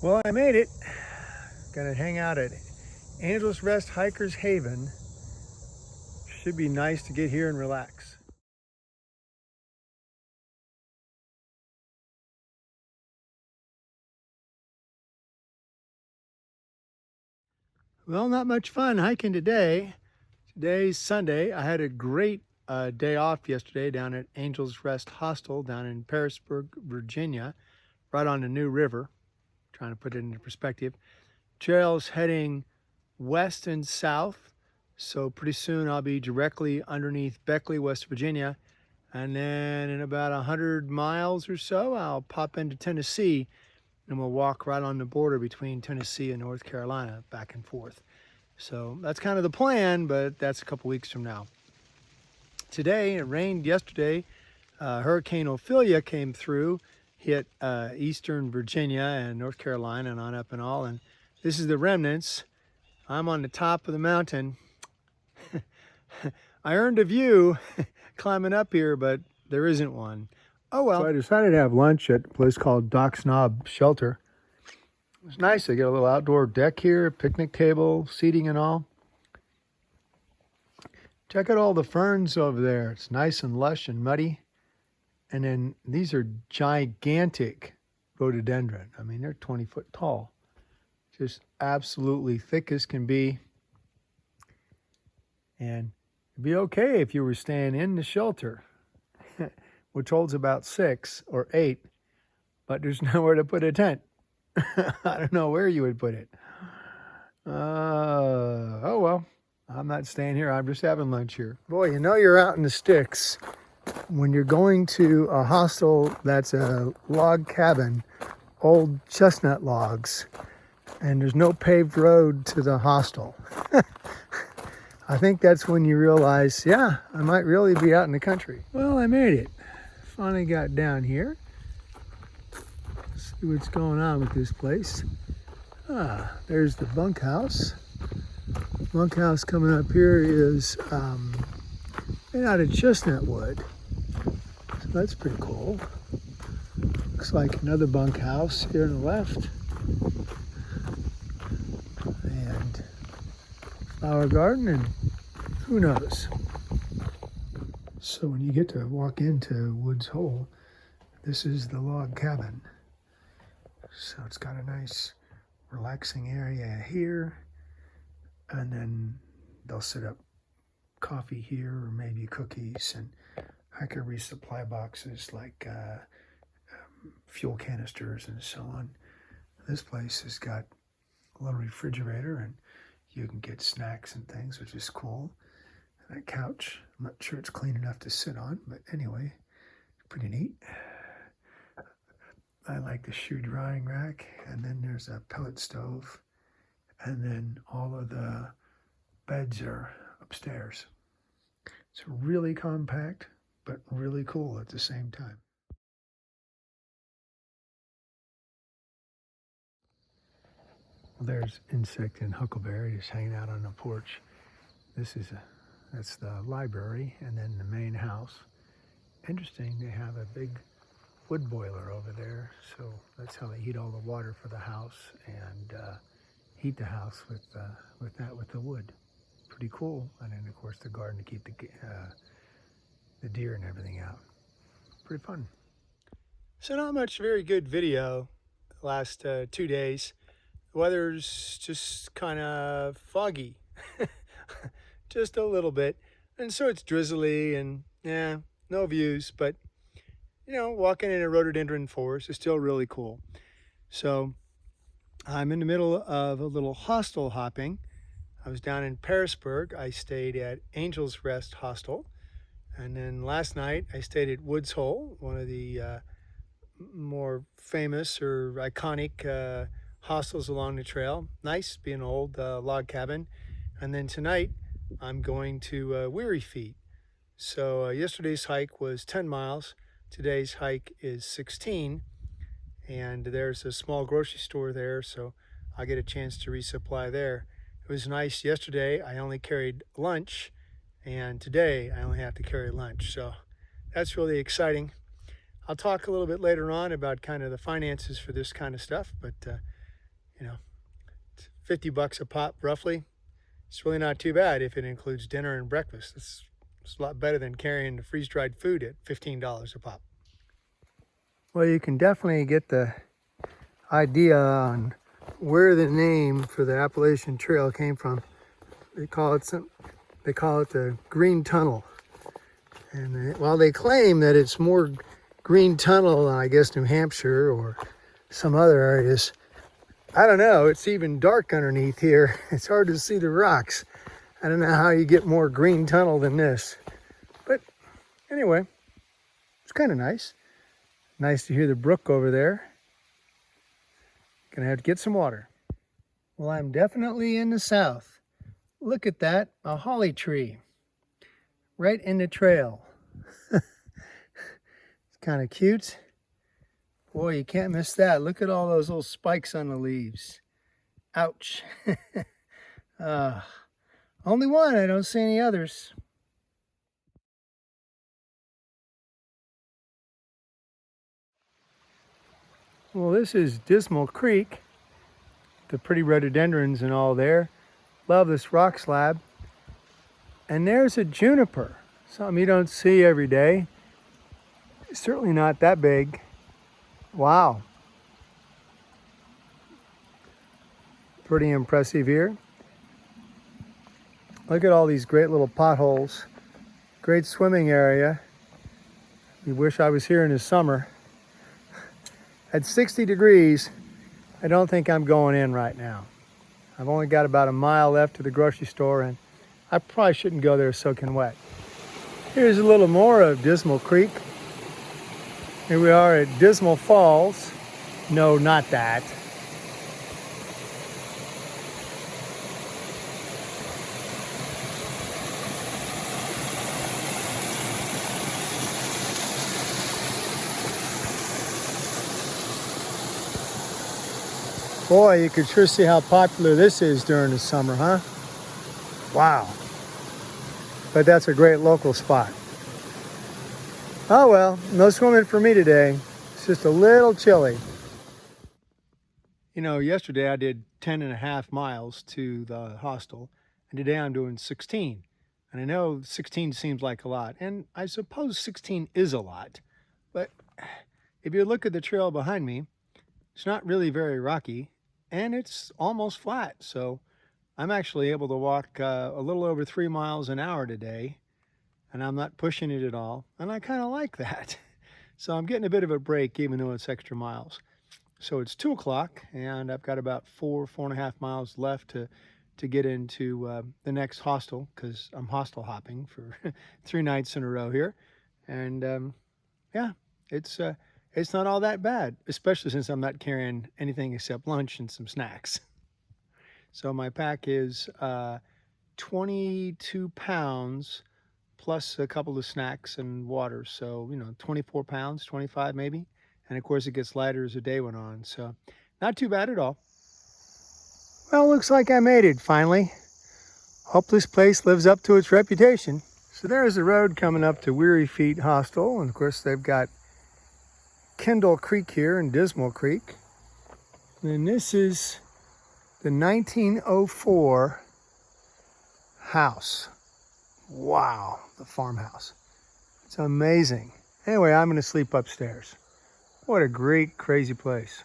Well, I made it. Gonna hang out at Angeles Rest Hikers Haven. Should be nice to get here and relax. Well, not much fun hiking today. Today's Sunday. I had a great day off yesterday down at Angeles Rest Hostel down in Parisburg, Virginia, right on the New River. Trying to put it into perspective. Trails heading west and south. So pretty soon I'll be directly underneath Beckley, West Virginia. And then in about 100 miles or so, I'll pop into Tennessee and we'll walk right on the border between Tennessee and North Carolina, back and forth. So that's kind of the plan, but that's a couple weeks from now. Today, it rained yesterday. Hurricane Ophelia came through, hit eastern Virginia and North Carolina and on up and all. And this is the remnants. I'm on the top of the mountain. I earned a view climbing up here, but there isn't one. Oh well. So I decided to have lunch at a place called Doc's Knob Shelter. It's nice. They get a little outdoor deck here, picnic table, seating and all. Check out all the ferns over there. It's nice and lush and muddy. And then these are gigantic rhododendron. I mean, they're 20 foot tall. Just absolutely thick as can be. And it'd be okay if you were staying in the shelter, which holds about 6 or 8, but there's nowhere to put a tent. I don't know where you would put it. Oh well, I'm not staying here. I'm just having lunch here. Boy, you know you're out in the sticks when you're going to a hostel that's a log cabin, old chestnut logs, and there's no paved road to the hostel. I think that's when you realize, yeah, I might really be out in the country. Well, I made it. Finally got down here. See what's going on with this place. There's the bunkhouse. Bunkhouse coming up here is made out of chestnut wood. So that's pretty cool. Looks like another bunkhouse here on the left. And flower garden, and who knows. So when you get to walk into Woods Hole, this is the log cabin. So it's got a nice relaxing area here, and then they'll set up coffee here or maybe cookies and hiker resupply boxes like fuel canisters and so on. This place has got a little refrigerator and you can get snacks and things, which is cool. And that couch, I'm not sure it's clean enough to sit on, but anyway, pretty neat. I like the shoe drying rack, and then there's a pellet stove, and then all of the beds are upstairs. It's really compact, but really cool at the same time. There's insect and huckleberry just hanging out on the porch. That's the library, and then the main house. Interesting, they have a big wood boiler over there, so that's how they heat all the water for the house and heat the house with the wood. Pretty cool. And then of course the garden to keep the deer and everything out. Pretty fun. So not much very good video the last 2 days. The weather's just kind of foggy, just a little bit, and so it's drizzly and yeah, no views, but you know, walking in a rhododendron forest is still really cool. So I'm in the middle of a little hostel hopping. I was down in Parisburg. I stayed at Angeles Rest Hostel. And then last night I stayed at Woods Hole, one of the more famous or iconic hostels along the trail. Nice, being an old log cabin. And then tonight I'm going to Weary Feet. So yesterday's hike was 10 miles. Today's hike is 16, and there's a small grocery store there, so I'll get a chance to resupply there. It was nice yesterday. I only carried lunch, and today I only have to carry lunch, so that's really exciting. I'll talk a little bit later on about kind of the finances for this kind of stuff, but You know, it's $50 a pop roughly. It's really not too bad if it includes dinner and breakfast. It's a lot better than carrying the freeze-dried food at $15 a pop. Well, you can definitely get the idea on where the name for the Appalachian Trail came from. They call it the Green Tunnel. And while they claim that it's more Green Tunnel than, I guess, New Hampshire or some other areas, I don't know. It's even dark underneath here. It's hard to see the rocks. I don't know how you get more Green Tunnel than this. But anyway, it's kind of nice. Nice to hear the brook over there. Gonna have to get some water. Well, I'm definitely in the south. Look at that, a holly tree. Right in the trail. It's kind of cute. Boy, you can't miss that. Look at all those little spikes on the leaves. Ouch. Only one, I don't see any others. Well, this is Dismal Creek. The pretty rhododendrons and all there. Love this rock slab. And there's a juniper, something you don't see every day. It's certainly not that big. Wow. Pretty impressive here. Look at all these great little potholes. Great swimming area. We wish I was here in the summer. At 60 degrees, I don't think I'm going in right now. I've only got about a mile left to the grocery store, and I probably shouldn't go there soaking wet. Here's a little more of Dismal Creek. Here we are at Dismal Falls. No, not that. Boy, you could sure see how popular this is during the summer, huh? Wow. But that's a great local spot. Oh well, no swimming for me today. It's just a little chilly. You know, yesterday I did 10.5 miles to the hostel, and today I'm doing 16. And I know 16 seems like a lot, and I suppose 16 is a lot. But if you look at the trail behind me, it's not really very rocky, and it's almost flat. So I'm actually able to walk a little over 3 miles an hour today, and I'm not pushing it at all. And I kind of like that. So I'm getting a bit of a break, even though it's extra miles. So it's 2 o'clock, and I've got about 4.5 miles left to get into the next hostel, because I'm hostel hopping for 3 nights in a row here. And yeah, it's not all that bad, especially since I'm not carrying anything except lunch and some snacks. So my pack is 22 pounds plus a couple of snacks and water. So, 24 pounds, 25 maybe. And of course it gets lighter as the day went on. So not too bad at all. Well, looks like I made it finally. Hope this place lives up to its reputation. So there's the road coming up to Weary Feet Hostel. And of course they've got Kendall Creek here and Dismal Creek. And this is the 1904 house. Wow, the farmhouse. It's amazing. Anyway, I'm going to sleep upstairs. What a great, crazy place.